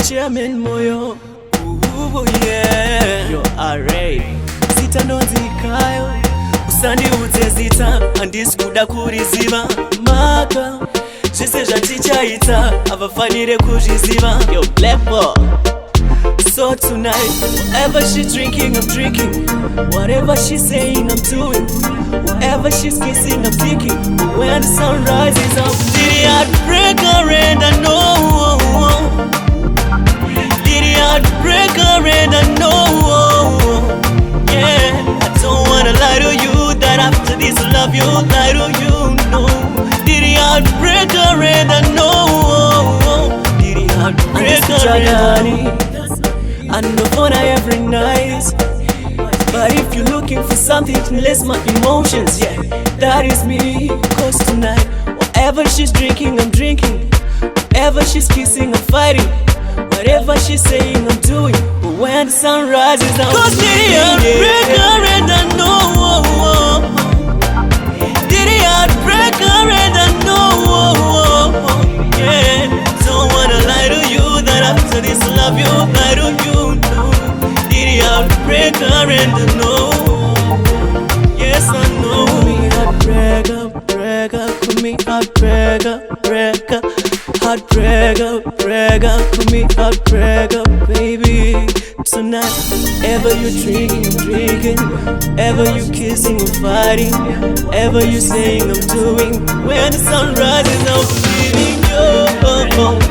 chairman moyo. Ooh, yeah. Yo, array. Zita ndonzikayo. Usandi utezita. Andiskuda kuriziba. Maka. Chese jantichaita. Abafanire kujiziba. Yo, lepo. So tonight, whatever she's drinking, I'm drinking. Whatever she's saying, I'm doing. Whatever she's kissing, I'm thinking. When the sun rises up, did the heartbreaker and I know. Did the heartbreaker and I know. Yeah, I don't wanna lie to you that after this I love you, lie to you, no. Did the heartbreaker and I know. Did the heartbreaker and I know. I know for every night. But if you're looking for something to less my emotions, yeah, that is me. Cause tonight, whatever she's drinking, I'm drinking. Whatever she's kissing, I'm fighting. Whatever she's saying, I'm doing. But when the sun rises, I'm cause did the heartbreaker and I know. Did the heartbreaker and I know. Yeah, don't wanna lie to you that after this I love you, lie to you. Heartbreaker and I know. Yes, I know. Call me heartbreaker, breaker. Call me heartbreaker, breaker. Heartbreaker, breaker. Call me heartbreaker, baby. Tonight, ever you drinking, I'm drinking. Ever you kissing, I'm fighting. Ever you saying, I'm doing. When the sun rises, I'm feeling you.